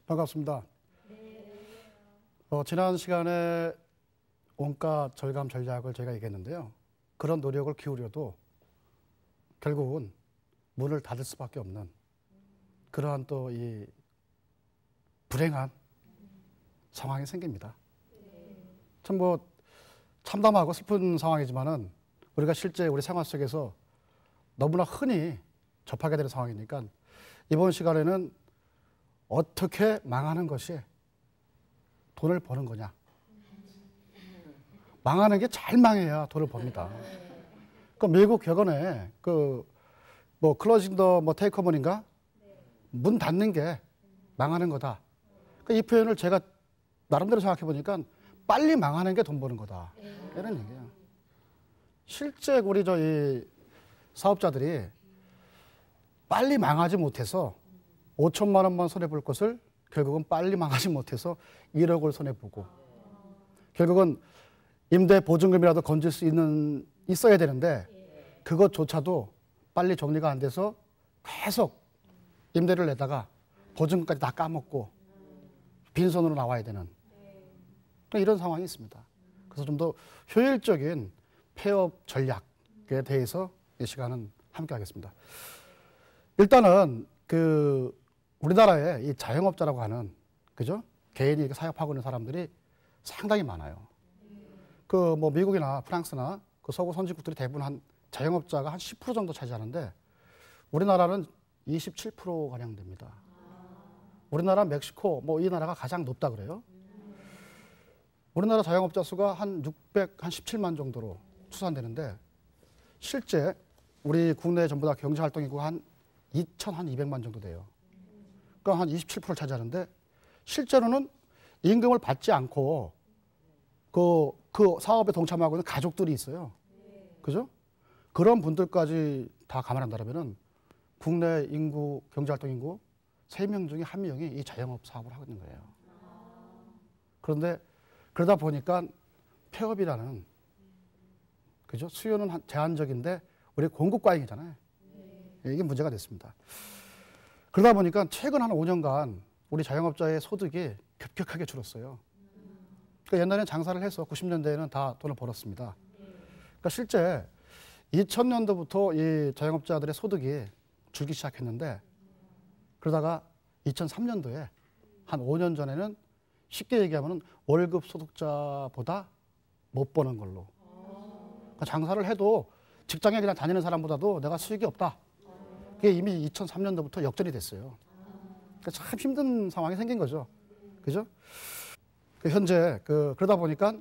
반갑습니다. 지난 시간에 원가 절감 전략을 저희가 얘기했는데요. 그런 노력을 기울여도 결국은 문을 닫을 수밖에 없는 그러한 또 이 불행한 상황이 생깁니다. 참 참담하고 슬픈 상황이지만은 우리가 실제 우리 생활 속에서 너무나 흔히 접하게 되는 상황이니까 이번 시간에는 어떻게 망하는 것이 돈을 버는 거냐. 망하는 게 잘 망해야 돈을 법니다. 그 미국 격언에 클로징 더 테이크어머니인가? 문 닫는 게 망하는 거다. 이 표현을 제가 나름대로 생각해 보니까 빨리 망하는 게 돈 버는 거다. 이런 얘기예요. 실제 우리 이 사업자들이 빨리 망하지 못해서 5천만 원만 손해볼 것을 결국은 빨리 망하지 못해서 1억을 손해보고 결국은 임대 보증금이라도 건질 수 있어야 되는데 그것조차도 빨리 정리가 안 돼서 계속 임대를 내다가 보증금까지 다 까먹고 빈손으로 나와야 되는 이런 상황이 있습니다. 그래서 좀 더 효율적인 폐업 전략에 대해서 이 시간은 함께 하겠습니다. 일단은 우리나라에 이 자영업자라고 하는 그죠? 개인이 사업하고 있는 사람들이 상당히 많아요. 미국이나 프랑스나 서구 선진국들이 대부분 한 자영업자가 한 10% 정도 차지하는데 우리나라는 27%가량 됩니다. 우리나라, 멕시코 이 나라가 가장 높다 그래요. 우리나라 자영업자 수가 한 617만 정도로 추산되는데 실제 우리 국내 전부 다 경제활동인구가 한 2,200만 정도 돼요. 그러니까 한 27%를 차지하는데 실제로는 임금을 받지 않고 그 사업에 동참하고 있는 가족들이 있어요. 그죠? 그런 분들까지 다 감안한다면은 국내 인구, 경제활동 인구 3명 중에 1명이 이 자영업 사업을 하고 있는 거예요. 그런데 그러다 보니까 폐업이라는 그죠? 수요는 제한적인데 우리 공급 과잉이잖아요. 이게 문제가 됐습니다. 그러다 보니까 최근 한 5년간 우리 자영업자의 소득이 급격하게 줄었어요. 그러니까 옛날에는 장사를 해서 90년대에는 다 돈을 벌었습니다. 그러니까 실제 2000년도부터 이 자영업자들의 소득이 줄기 시작했는데 그러다가 2003년도에 한 5년 전에는 쉽게 얘기하면 월급 소득자보다 못 버는 걸로. 그러니까 장사를 해도 직장에 그냥 다니는 사람보다도 내가 수익이 없다. 그게 이미 2003년도부터 역전이 됐어요. 그러니까 참 힘든 상황이 생긴 거죠. 그죠? 현재 그러다 보니까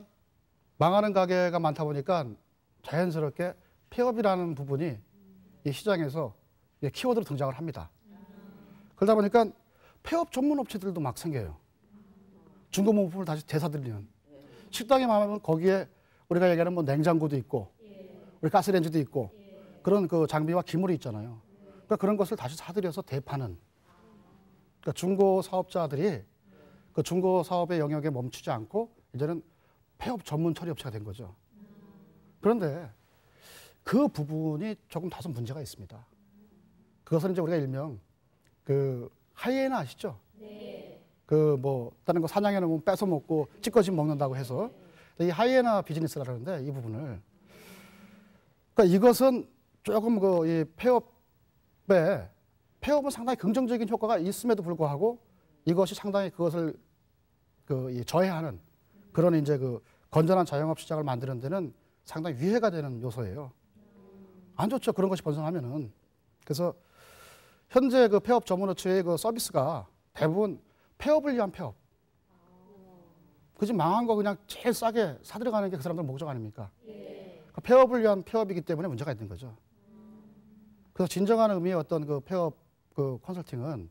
망하는 가게가 많다 보니까 자연스럽게 폐업이라는 부분이 이 시장에서 키워드로 등장을 합니다. 그러다 보니까 폐업 전문 업체들도 막 생겨요. 중고물품을 다시 되사들리는. 식당에 가면 거기에 우리가 얘기하는 냉장고도 있고, 우리 가스레인지도 있고, 그런 장비와 기물이 있잖아요. 그러니까 그런 것을 다시 사들여서 대파는. 그러니까 중고 사업자들이 중고 사업의 영역에 멈추지 않고 이제는 폐업 전문 처리 업체가 된 거죠. 그런데 그 부분이 조금 다소 문제가 있습니다. 그것은 이제 우리가 일명 하이에나 아시죠? 네. 다른 거 사냥해 놓으면 뺏어 먹고 찌꺼지 먹는다고 해서 이 하이에나 비즈니스라는데 이 부분을. 그러니까 이것은 조금 이 폐업은 상당히 긍정적인 효과가 있음에도 불구하고 이것이 상당히 그것을 저해하는 그런 이제 건전한 자영업 시장을 만드는 데는 상당히 위해가 되는 요소예요. 안 좋죠. 그런 것이 번성하면은. 그래서 현재 폐업 전문 업체의 서비스가 대부분 폐업을 위한 폐업. 그지 망한 거 그냥 제일 싸게 사들어가는 게 그 사람들 목적 아닙니까? 폐업을 위한 폐업이기 때문에 문제가 있는 거죠. 그래서 진정한 의미의 어떤 폐업 컨설팅은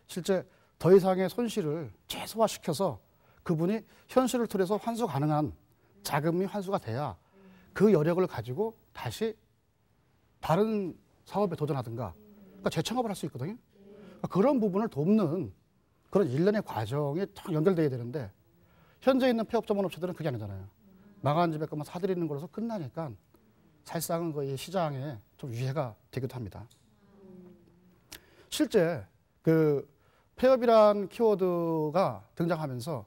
실제 더 이상의 손실을 최소화시켜서 그분이 현실을 통해서 환수 가능한 자금이 환수가 돼야 그 여력을 가지고 다시 다른 사업에 도전하든가 그러니까 재창업을 할 수 있거든요. 그러니까 그런 부분을 돕는 그런 일련의 과정이 탁 연결돼야 되는데 현재 있는 폐업 전문 업체들은 그게 아니잖아요. 망한 집에 것만 사들이는 거라서 끝나니까 사실상은 이 시장에 좀 위해가 되기도 합니다. 실제 폐업이란 키워드가 등장하면서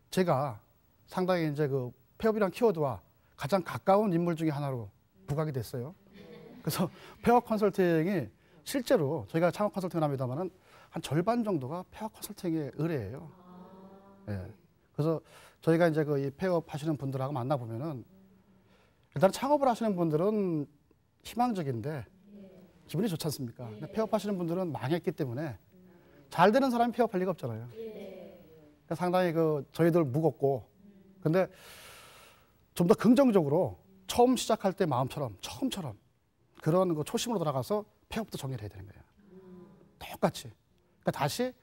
제가 상당히 이제 그 폐업이란 키워드와 가장 가까운 인물 중에 하나로 부각이 됐어요. 그래서 폐업 컨설팅이 실제로 저희가 창업 컨설팅을 합니다만은 한 절반 정도가 폐업 컨설팅의 의뢰예요. 예. 그래서 저희가 이제 그 이 폐업 하시는 분들하고 만나보면은 일단 창업을 하시는 분들은 희망적인데 기분이 좋지 않습니까? 근데 폐업하시는 분들은 망했기 때문에 잘 되는 사람이 폐업할 리가 없잖아요. 그러니까 상당히 그 저희들 무겁고, 근데 좀 더 긍정적으로 처음 시작할 때 마음처럼 처음처럼 그런 그 초심으로 돌아가서 폐업도 정리를 해야 되는 거예요. 똑같이. 그러니까 다시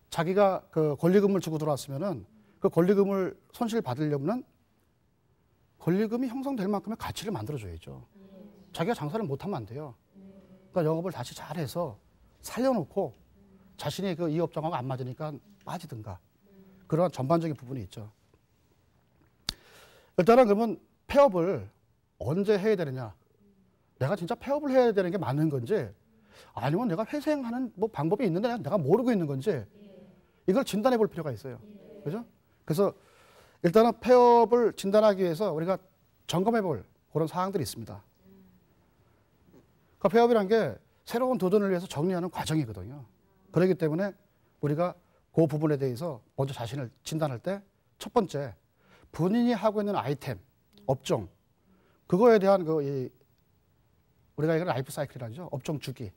자기가 그 권리금을 주고 들어왔으면은 그 권리금을 손실 받으려면은 권리금이 형성될 만큼의 가치를 만들어줘야죠. 자기가 장사를 못하면 안 돼요. 그러니까 영업을 다시 잘해서 살려놓고 자신이 그 이 업종하고 안 맞으니까 빠지든가 그런 전반적인 부분이 있죠. 일단은 그러면 폐업을 언제 해야 되느냐? 내가 진짜 폐업을 해야 되는 게 맞는 건지 아니면 내가 회생하는 뭐 방법이 있는데 내가 모르고 있는 건지 이걸 진단해 볼 필요가 있어요. 그죠? 그래서 일단은 폐업을 진단하기 위해서 우리가 점검해 볼 그런 사항들이 있습니다. 그러니까 폐업이란 게 새로운 도전을 위해서 정리하는 과정이거든요. 그렇기 때문에 우리가 그 부분에 대해서 먼저 자신을 진단할 때 첫 번째, 본인이 하고 있는 아이템, 업종, 그거에 대한 우리가 이걸 라이프 사이클이라죠. 업종 주기.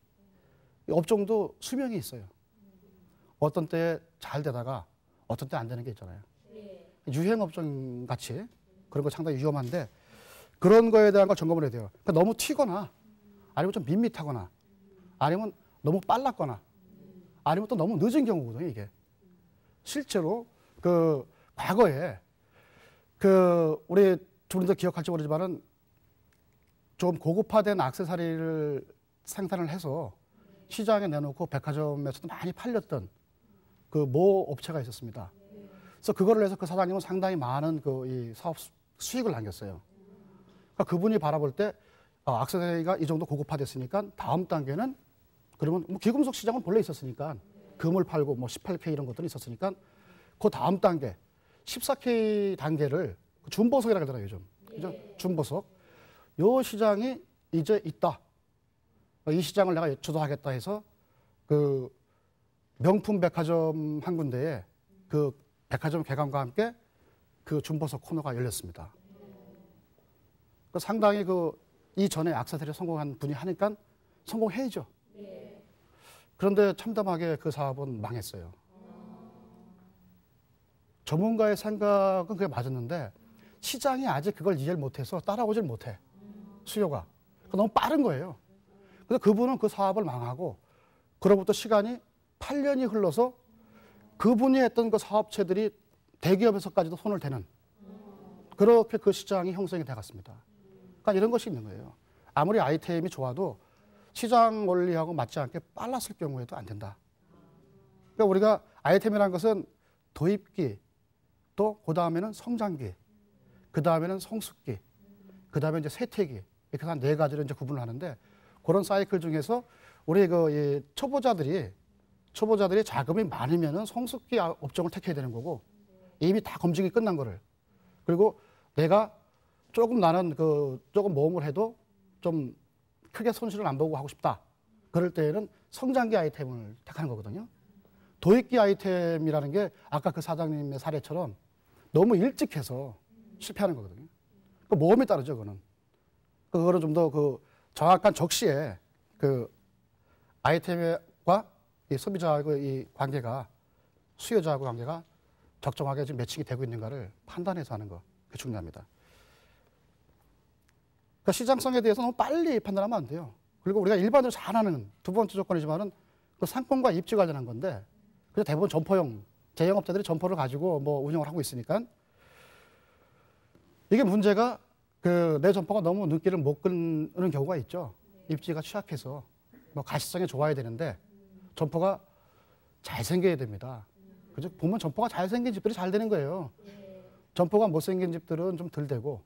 이 업종도 수명이 있어요. 어떤 때에 잘 되다가 어떤 때 안 되는 게 있잖아요. 유행 업종 같이 그런 거 상당히 위험한데 그런 거에 대한 걸 점검을 해야 돼요. 그러니까 너무 튀거나 아니면 좀 밋밋하거나 아니면 너무 빨랐거나 아니면 또 너무 늦은 경우거든요, 이게. 실제로 과거에 우리 두분도 기억할지 모르지만은 좀 고급화된 액세서리를 생산을 해서 시장에 내놓고 백화점에서도 많이 팔렸던 그 모 업체가 있었습니다. 그래서 그거를 해서 그 사장님은 상당히 많은 이 사업 수익을 남겼어요. 그러니까 그분이 바라볼 때 액세서리가 이 정도 고급화됐으니까 다음 단계는 그러면 뭐 기금속 시장은 본래 있었으니까 금을 팔고 뭐 18K 이런 것들이 있었으니까 그 다음 단계 14K 단계를 준보석이라고 하잖아요, 요즘. 그죠? 준보석. 요 시장이 이제 있다. 이 시장을 내가 주도하겠다 해서 그 명품 백화점 한 군데에 그 백화점 개관과 함께 그 준보석 코너가 열렸습니다. 상당히 이전에 액세서리 성공한 분이 하니까 성공해야죠. 그런데 참담하게 그 사업은 망했어요. 전문가의 생각은 그게 맞았는데 시장이 아직 그걸 이해를 못해서 따라오질 못해. 수요가. 너무 빠른 거예요. 그래서 그분은 그 사업을 망하고 그로부터 시간이 8년이 흘러서 그분이 했던 그 사업체들이 대기업에서까지도 손을 대는 그렇게 그 시장이 형성이 돼갔습니다. 그러니까 이런 것이 있는 거예요. 아무리 아이템이 좋아도 시장 원리하고 맞지 않게 빨랐을 경우에도 안 된다. 그러니까 우리가 아이템이라는 것은 도입기, 또 그 다음에는 성장기, 그 다음에는 성숙기, 그 다음에 이제 쇠퇴기 이렇게 한 네 가지로 이제 구분을 하는데 그런 사이클 중에서 우리 이 초보자들이 자금이 많으면은 성숙기 업종을 택해야 되는 거고 이미 다 검증이 끝난 거를 그리고 내가 조금 나는 조금 모험을 해도 좀 크게 손실을 안 보고 하고 싶다. 그럴 때에는 성장기 아이템을 택하는 거거든요. 도입기 아이템이라는 게 아까 그 사장님의 사례처럼 너무 일찍 해서 실패하는 거거든요. 그 모험이 따르죠, 그거는. 그거는 좀 더 정확한 적시에 아이템과 이 소비자하고 이 관계가, 수요자하고 관계가 적정하게 지금 매칭이 되고 있는가를 판단해서 하는 거. 그게 중요합니다. 그러니까 시장성에 대해서 너무 빨리 판단하면 안 돼요. 그리고 우리가 일반적으로 잘 하는 두 번째 조건이지만은 그 상품과 입지 관련한 건데, 그래서 대부분 점포형, 제형업자들이 점포를 가지고 뭐 운영을 하고 있으니까 이게 문제가 내 점포가 너무 눈길을 못 끄는 경우가 있죠. 입지가 취약해서 뭐 가시성이 좋아야 되는데 점포가 잘생겨야 됩니다. 그죠? 보면 점포가 잘생긴 집들이 잘 되는 거예요. 점포가 못생긴 집들은 좀 덜 되고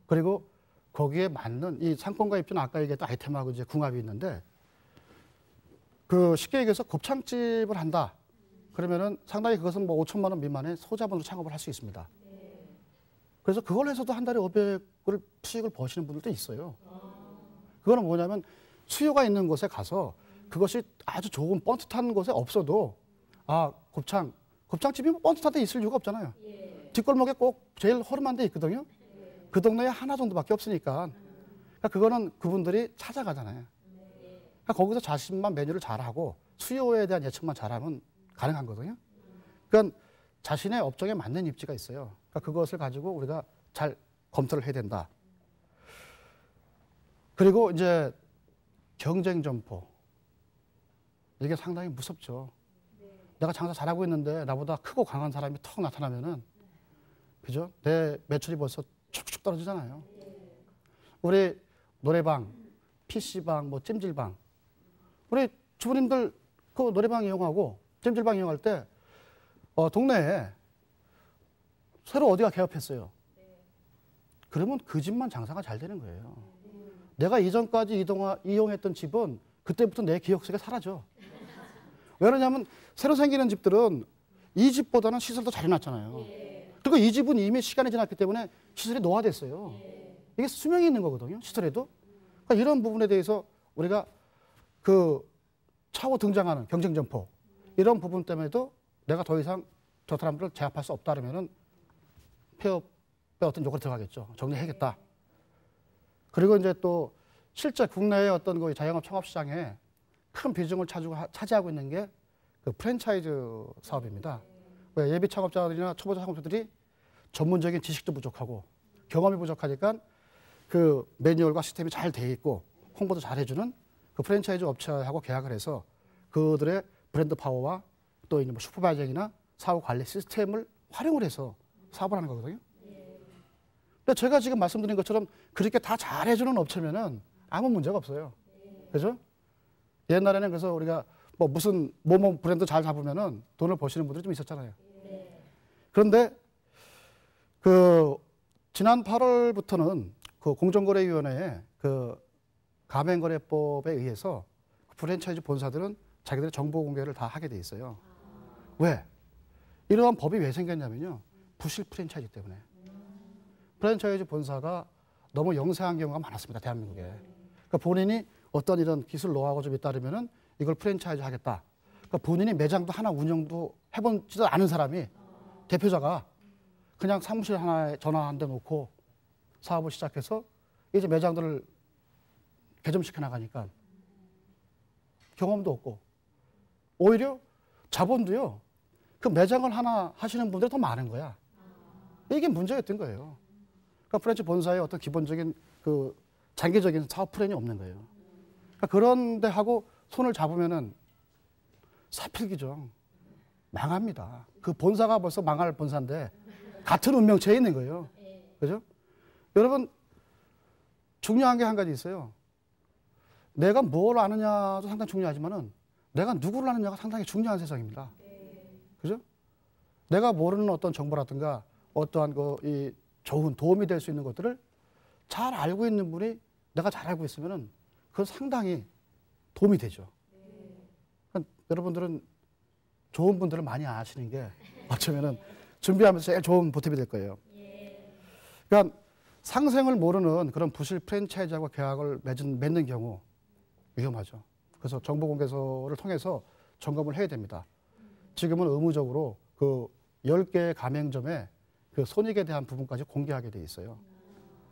그리고 거기에 맞는 이 상권과 입지는 아까 얘기했던 아이템하고 이제 궁합이 있는데 쉽게 얘기해서 곱창집을 한다. 그러면은 상당히 그것은 뭐 5천만 원 미만의 소자본으로 창업을 할 수 있습니다. 그래서 그걸 해서도 한 달에 500을 수익을 버시는 분들도 있어요. 그거는 뭐냐면 수요가 있는 곳에 가서 그것이 아주 좋은 번듯한 곳에 없어도 곱창집이 뭐 번듯한 데 있을 이유가 없잖아요. 뒷골목에 꼭 제일 허름한 데 있거든요. 그 동네에 하나 정도밖에 없으니까. 그러니까 그거는 그분들이 찾아가잖아요. 그러니까 거기서 자신만 메뉴를 잘하고 수요에 대한 예측만 잘하면 가능한 거거든요. 그러니까 자신의 업종에 맞는 입지가 있어요. 그러니까 그것을 가지고 우리가 잘 검토를 해야 된다. 그리고 이제 경쟁 점포. 이게 상당히 무섭죠. 내가 장사 잘하고 있는데 나보다 크고 강한 사람이 턱 나타나면은, 그죠? 내 매출이 벌써 축축 떨어지잖아요. 우리 노래방, PC방, 뭐 찜질방. 우리 주부님들 그 노래방 이용하고 찜질방 이용할 때, 동네에 새로 어디가 개업했어요. 그러면 그 집만 장사가 잘 되는 거예요. 내가 이전까지 이용했던 집은 그때부터 내 기억 속에 사라져. 왜냐하면 새로 생기는 집들은 이 집보다는 시설도 잘 해놨잖아요. 그리고 이 집은 이미 시간이 지났기 때문에 시설이 노화됐어요. 이게 수명이 있는 거거든요, 시설에도. 그러니까 이런 부분에 대해서 우리가 그 차후 등장하는 경쟁 점포, 이런 부분 때문에도 내가 더 이상 저 사람들을 제압할 수 없다 그러면은 폐업에 어떤 요구가 들어가겠죠. 정리해야겠다. 그리고 이제 또 실제 국내의 어떤 그 자영업 창업 시장에 큰 비중을 차지하고 있는 게 그 프랜차이즈 사업입니다. 왜 예비 창업자들이나 초보자 창업자들이 전문적인 지식도 부족하고 경험이 부족하니까 그 매뉴얼과 시스템이 잘 돼 있고 홍보도 잘 해주는 그 프랜차이즈 업체하고 계약을 해서 그들의 브랜드 파워와 또 이제 뭐 슈퍼바이징이나 사업 관리 시스템을 활용을 해서 사업을 하는 거거든요. 근데 제가 지금 말씀드린 것처럼 그렇게 다 잘해주는 업체면은 아무 문제가 없어요. 그죠? 옛날에는 그래서 우리가 뭐 무슨 뭐뭐 브랜드 잘 잡으면은 돈을 버시는 분들이 좀 있었잖아요. 그런데 그 지난 8월부터는 그 공정거래위원회에 그 가맹거래법에 의해서 프랜차이즈 본사들은 자기들의 정보 공개를 다 하게 돼 있어요. 왜? 이러한 법이 왜 생겼냐면요. 부실 프랜차이즈 때문에. 프랜차이즈 본사가 너무 영세한 경우가 많았습니다. 대한민국에. 그러니까 본인이 어떤 이런 기술 노하우가 좀 있다면은 이걸 프랜차이즈 하겠다. 그러니까 본인이 매장도 하나 운영도 해본지도 않은 사람이 대표자가 그냥 사무실 하나에 전화 한 대 놓고 사업을 시작해서 이제 매장들을 개점시켜 나가니까 경험도 없고 오히려 자본도요. 그 매장을 하나 하시는 분들이 더 많은 거야. 이게 문제였던 거예요. 그러니까 프랜차이즈 본사의 어떤 기본적인 그 장기적인 사업 플랜이 없는 거예요. 그러니까 그런데 하고 손을 잡으면은 사필기죠. 망합니다. 그 본사가 벌써 망할 본사인데 같은 운명체에 있는 거예요. 그죠? 여러분, 중요한 게 한 가지 있어요. 내가 뭘 아느냐도 상당히 중요하지만은 내가 누구를 아느냐가 상당히 중요한 세상입니다. 그죠? 내가 모르는 어떤 정보라든가 어떠한 이 좋은 도움이 될 수 있는 것들을 잘 알고 있는 분이 내가 잘 알고 있으면은 그건 상당히 도움이 되죠. 그러니까 여러분들은 좋은 분들을 많이 아시는 게 어쩌면은 준비하면서 제일 좋은 보탬이 될 거예요. 그러니까 상생을 모르는 그런 부실 프랜차이즈하고 계약을 맺는 경우 위험하죠. 그래서 정보공개서를 통해서 점검을 해야 됩니다. 지금은 의무적으로 그 10개의 가맹점에 그 손익에 대한 부분까지 공개하게 돼 있어요.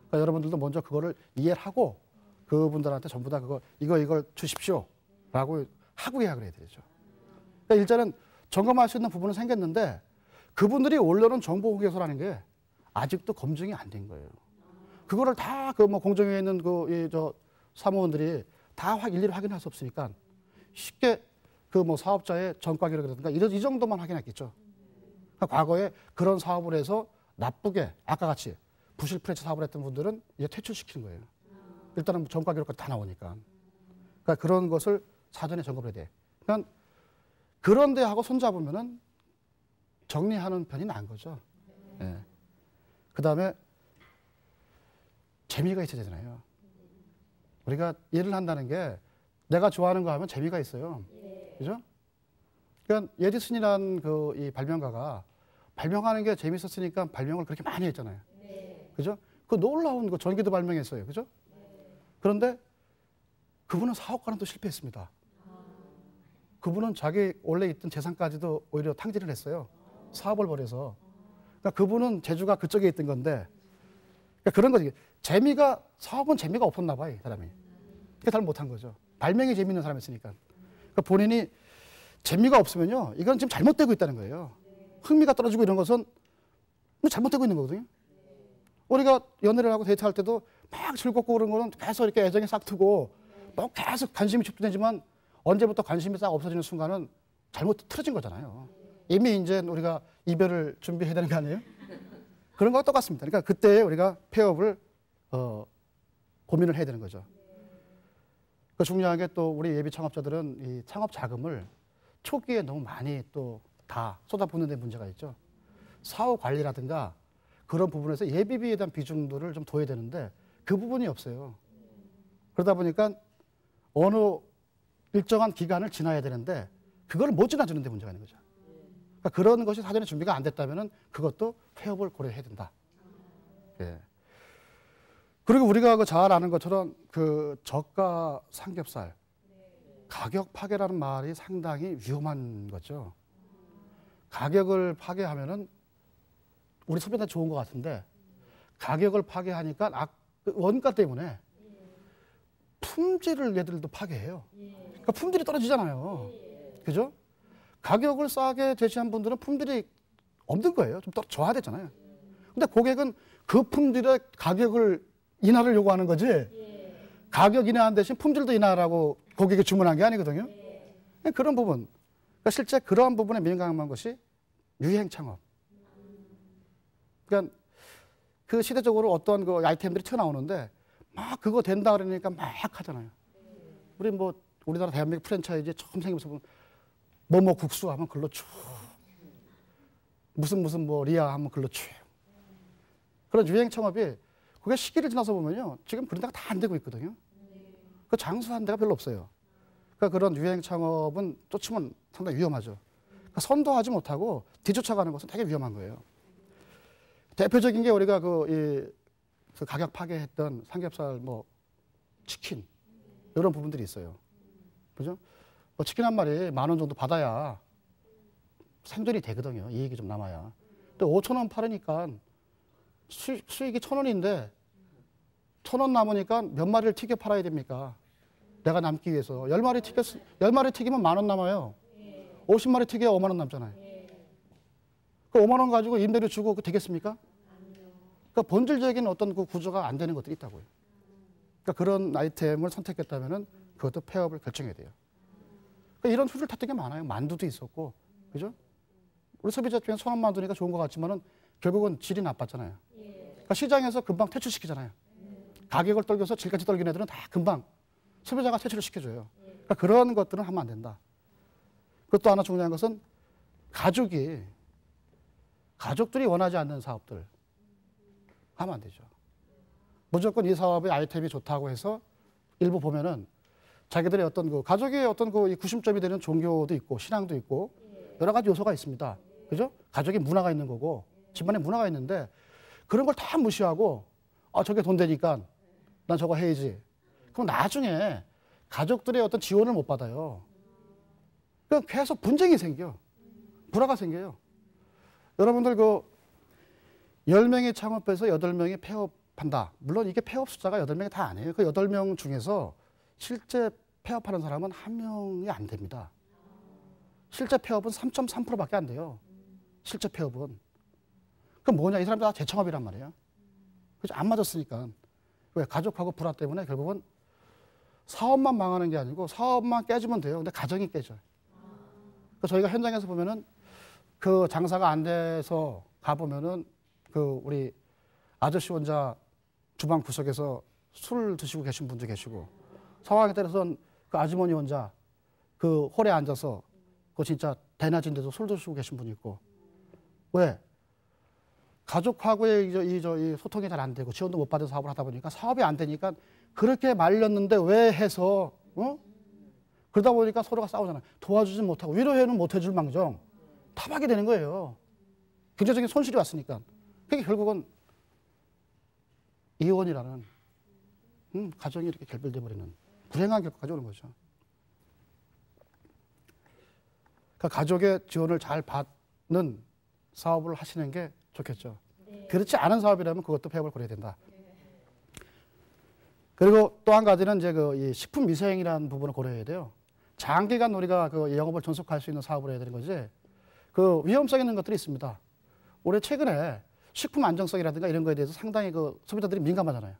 그러니까 여러분들도 먼저 그거를 이해를 하고 그분들한테 전부 다 이걸 주십시오 라고 하고 계약을 해야 되죠. 그러니까 일단은 점검할 수 있는 부분은 생겼는데 그분들이 올려놓은 정보공개서라는 게 아직도 검증이 안 된 거예요. 그거를 다 그 뭐 공정위에 있는 사무원들이 다 일일이 확인할 수 없으니까 쉽게 그 뭐 사업자의 전과 기록이라든가 이 정도만 확인했겠죠. 그러니까 과거에 그런 사업을 해서 나쁘게 아까 같이 부실 프랜차이즈 사업을 했던 분들은 이제 퇴출시키는 거예요. 일단은 전과 기록까지 다 나오니까. 그러니까 그런 것을 사전에 점검해야 돼. 그러니까 그런 데하고 손잡으면은 정리하는 편이 나은 거죠. 예. 그 다음에 재미가 있어야 되잖아요. 우리가 일을 한다는 게 내가 좋아하는 거 하면 재미가 있어요. 그죠? 그러니까 에디슨이라는 그 이 발명가가 발명하는 게 재밌었으니까 발명을 그렇게 많이 했잖아요. 그죠? 그 놀라운 그 전기도 발명했어요. 그죠? 그런데 그분은 사업가는 실패했습니다. 그분은 자기 원래 있던 재산까지도 오히려 탕진을 했어요. 사업을 벌여서. 그러니까 그분은 재주가 그쪽에 있던 건데, 그러니까 그런 거지. 사업은 재미가 없었나 봐요, 이 사람이. 그게 잘 못한 거죠. 발명이 재미있는 사람이었으니까. 그러니까 본인이 재미가 없으면요, 이건 지금 잘못되고 있다는 거예요. 흥미가 떨어지고 이런 것은 잘못되고 있는 거거든요. 우리가 연애를 하고 데이트할 때도 막 즐겁고 그런 거는 계속 이렇게 애정이 싹 트고 막 계속 관심이 집중되지만 언제부터 관심이 싹 없어지는 순간은 잘못 틀어진 거잖아요. 이미 이제 우리가 이별을 준비해야 되는 거 아니에요? 그런 거와 똑같습니다. 그러니까 그때 우리가 폐업을 고민을 해야 되는 거죠. 그 중요한 게 또 우리 예비 창업자들은 이 창업 자금을 초기에 너무 많이 또 다 쏟아붓는 데 문제가 있죠. 사후 관리라든가 그런 부분에서 예비비에 대한 비중들을 좀 둬야 되는데 그 부분이 없어요. 그러다 보니까 어느 일정한 기간을 지나야 되는데 그걸 못 지나주는 데 문제가 있는 거죠. 그러니까 그런 것이 사전에 준비가 안 됐다면 그것도 폐업을 고려해야 된다. 예. 그리고 우리가 그 잘 아는 것처럼 그 저가 삼겹살 가격 파괴라는 말이 상당히 위험한 거죠. 가격을 파괴하면은 우리 소비자 좋은 것 같은데 가격을 파괴하니까 원가 때문에 품질을 얘들도 파괴해요. 그러니까 품질이 떨어지잖아요. 그죠? 가격을 싸게 제시한 분들은 품질이 없는 거예요. 좀 저하됐잖아요. 근데 고객은 그 품질의 가격을 인하를 요구하는 거지 가격 인하한 대신 품질도 인하라고 고객이 주문한 게 아니거든요. 그런 부분. 그러니까 실제 그러한 부분에 민감한 것이 유행 창업. 그러니까 그 시대적으로 어떤 그 아이템들이 튀어나오는데 막 그거 된다 그러니까 막 하잖아요. 우리나라 대한민국 프랜차이즈 처음 생기면서 보면 뭐뭐 국수 하면 글로 쭉 무슨 뭐 리아 하면 글로 쭉 그런 유행 창업이 그게 시기를 지나서 보면요 지금 그런 데가 다 안 되고 있거든요. 그 장수한 데가 별로 없어요. 그러니까 그런 유행 창업은 쫓으면 상당히 위험하죠. 그러니까 선도하지 못하고 뒤쫓아가는 것은 되게 위험한 거예요. 대표적인 게 우리가 그 가격 파괴했던 삼겹살, 뭐 치킨 이런 부분들이 있어요. 그죠? 뭐 치킨 한 마리 10,000원 정도 받아야 생존이 되거든요. 이익이 좀 남아야. 근데 5,000원 팔으니까 수익이 1,000원인데 1,000원 남으니까 몇 마리를 튀겨 팔아야 됩니까? 내가 남기 위해서. 10마리 튀기면 10,000원 남아요. 50마리 튀겨야 50,000원 남잖아요. 그 50,000원 가지고 임대료 주고 되겠습니까? 그러니까 본질적인 어떤 그 구조가 안 되는 것들이 있다고요. 그러니까 그런 아이템을 선택했다면은 그것도 폐업을 결정해야 돼요. 그러니까 이런 수를 탔던 게 많아요. 만두도 있었고, 그죠? 우리 소비자 중에 선원 만두니까 좋은 것 같지만은 결국은 질이 나빴잖아요. 그러니까 시장에서 금방 퇴출시키잖아요. 가격을 떨겨서 질까지 떨긴 애들은 다 금방 소비자가 퇴출을 시켜줘요. 그러니까 그런 것들은 하면 안 된다. 그것도 하나 중요한 것은 가족들이 원하지 않는 사업들 하면 안 되죠. 무조건 이 사업의 아이템이 좋다고 해서 일부 보면은 자기들의 어떤 그 가족의 어떤 그 구심점이 되는 종교도 있고 신앙도 있고 여러 가지 요소가 있습니다. 그죠? 가족의 문화가 있는 거고 집안에 문화가 있는데 그런 걸 다 무시하고 저게 돈 되니까 난 저거 해야지. 그럼 나중에 가족들의 어떤 지원을 못 받아요. 그럼 계속 분쟁이 생겨. 불화가 생겨요. 여러분들 10명의 창업해서 8명이 폐업한다. 물론 이게 폐업 숫자가 8명이 다 아니에요. 그 8명 중에서 실제 폐업하는 사람은 1명이 안 됩니다. 실제 폐업은 3.3%밖에 안 돼요. 실제 폐업은. 그럼 뭐냐? 이 사람들 다 재창업이란 말이에요. 그죠? 안 맞았으니까. 왜? 가족하고 불화 때문에 결국은 사업만 망하는 게 아니고 사업만 깨지면 돼요. 근데 가정이 깨져요. 그러니까 저희가 현장에서 보면은 그 장사가 안 돼서 가보면은 우리 아저씨 혼자 주방 구석에서 술 드시고 계신 분도 계시고 상황에 따라서는 그 아주머니 혼자 그 홀에 앉아서 진짜 대낮인데도 술 드시고 계신 분이 있고 왜? 가족하고의 이 소통이 잘 안 되고 지원도 못 받은 사업을 하다 보니까 사업이 안 되니까 그렇게 말렸는데 왜 해서 그러다 보니까 서로가 싸우잖아요. 도와주지 못하고 위로해는 못해줄 망정 타박이 되는 거예요. 경제적인 손실이 왔으니까. 그게 결국은 이혼이라는 가정이 이렇게 결별돼 버리는 불행한 결과까지 오는 거죠. 그러니까 가족의 지원을 잘 받는 사업을 하시는 게 좋겠죠. 네. 그렇지 않은 사업이라면 그것도 폐업을 고려해야 된다. 네. 그리고 또 한 가지는 이제 이 식품 미생이라는 부분을 고려해야 돼요. 장기간 우리가 그 영업을 존속할 수 있는 사업을 해야 되는 거지. 그 위험성 있는 것들이 있습니다. 올해 최근에 식품 안정성이라든가 이런 거에 대해서 상당히 그 소비자들이 민감하잖아요.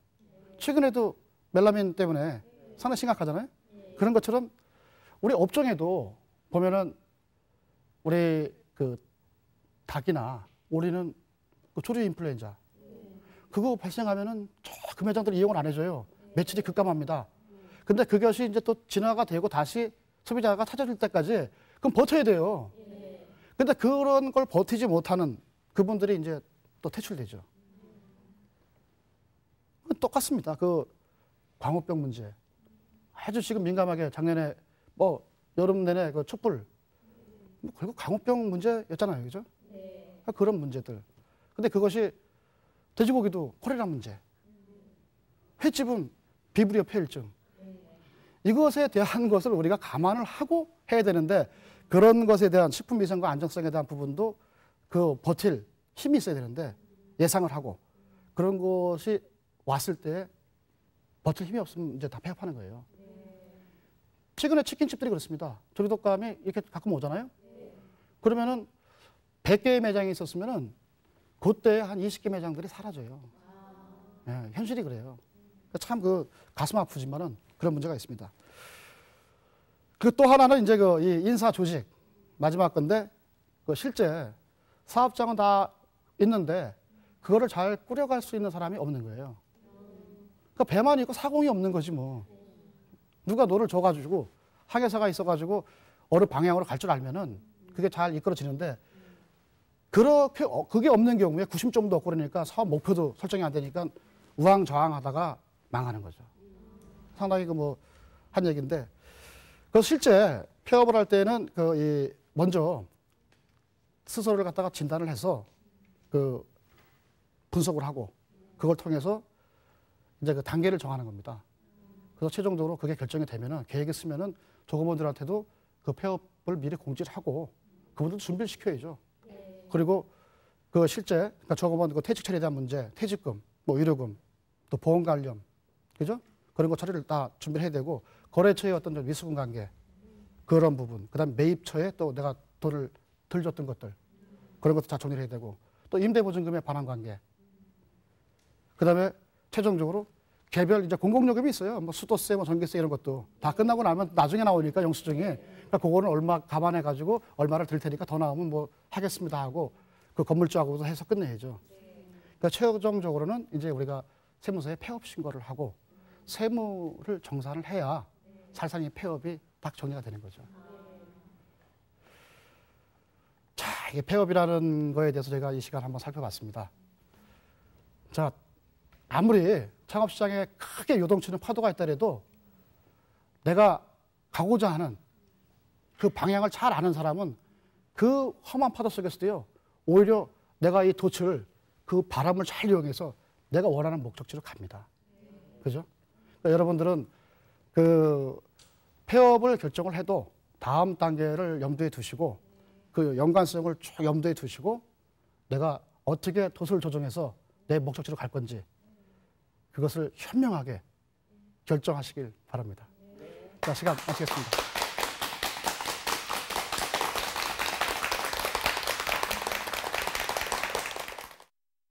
최근에도 멜라민 때문에 상당히 심각하잖아요. 그런 것처럼 우리 업종에도 보면은 우리 그 닭이나 오리는 그 조류 인플루엔자 그거 발생하면은 그 매장들 이용을 안 해줘요. 매출이 급감합니다. 근데 그것이 이제 또 진화가 되고 다시 소비자가 찾아줄 때까지 그럼 버텨야 돼요. 근데 그런 걸 버티지 못하는 그분들이 이제 또 퇴출되죠. 똑같습니다. 그 광우병 문제. 아주 지금 민감하게 작년에 뭐 여름 내내 그 촛불 결국 광우병 문제였잖아요. 그죠? 네. 그런 문제들. 근데 그것이 돼지고기도 콜레라 문제. 횟집은 비브리오 폐혈증. 이것에 대한 것을 우리가 감안을 하고 해야 되는데 그런 것에 대한 식품 위생과 안정성에 대한 부분도 그 버틸 힘이 있어야 되는데 예상을 하고 그런 것이 왔을 때 버틸 힘이 없으면 이제 다 폐업하는 거예요. 최근에 치킨집들이 그렇습니다. 조리독감이 이렇게 가끔 오잖아요. 그러면은 100개의 매장이 있었으면은 그때 한 20개 매장들이 사라져요. 네, 현실이 그래요. 참 그 가슴 아프지만은 그런 문제가 있습니다. 그 또 하나는 이제 그 이 인사 조직 마지막 건데 그 실제 사업장은 다 있는데 그거를 잘 꾸려갈 수 있는 사람이 없는 거예요. 그러니까 배만 있고 사공이 없는 거지 뭐. 누가 너를 줘가지고 항해사가 있어가지고 어느 방향으로 갈 줄 알면은 그게 잘 이끌어지는데 그렇게 그게 없는 경우에 구심점도 없고 그러니까 사업 목표도 설정이 안 되니까 우왕좌왕하다가 망하는 거죠. 상당히 그 뭐 한 얘기인데 그 실제 폐업을 할 때는 그 먼저 스스로를 갖다가 진단을 해서 그 분석을 하고 그걸 통해서 이제 그 단계를 정하는 겁니다. 그래서 최종적으로 그게 결정이 되면은 계획이 쓰면은 조급원들한테도 그 폐업을 미리 공지를 하고 그분들 준비를 시켜야죠. 그리고 그 실제 그러니까 조급원 그 퇴직 처리에 대한 문제, 퇴직금, 뭐 의료금, 또 보험 관련, 그죠? 그런 거 처리를 다 준비를 해야 되고 거래처의 어떤 좀 미수분 관계 그런 부분, 그다음 매입처에 또 내가 돈을 덜 줬던 것들 그런 것도 다 정리를 해야 되고 또 임대보증금의 반환 관계, 그다음에 최종적으로 개별 이제 공공요금이 있어요. 뭐 수도세, 뭐 전기세 이런 것도 다 끝나고 나면 나중에 나오니까 영수증이 그러니까 그거는 얼마 감안해 가지고 얼마를 들 테니까 더 나오면 뭐 하겠습니다 하고 그 건물주하고도 해서 끝내야죠. 그러니까 최종적으로는 이제 우리가 세무서에 폐업 신고를 하고 세무를 정산을 해야 살상의 폐업이 딱 정리가 되는 거죠. 자, 이게 폐업이라는 거에 대해서 제가 이 시간 한번 살펴봤습니다. 자, 아무리 창업시장에 크게 요동치는 파도가 있더라도 내가 가고자 하는 그 방향을 잘 아는 사람은 그 험한 파도 속에서도요, 오히려 내가 이 돛을 그 바람을 잘 이용해서 내가 원하는 목적지로 갑니다. 그죠? 그러니까 여러분들은 그 폐업을 결정을 해도 다음 단계를 염두에 두시고 그 연관성을 쭉 염두에 두시고 내가 어떻게 돛을 조정해서 내 목적지로 갈 건지 그것을 현명하게 결정하시길 바랍니다. 자, 시간 마치겠습니다.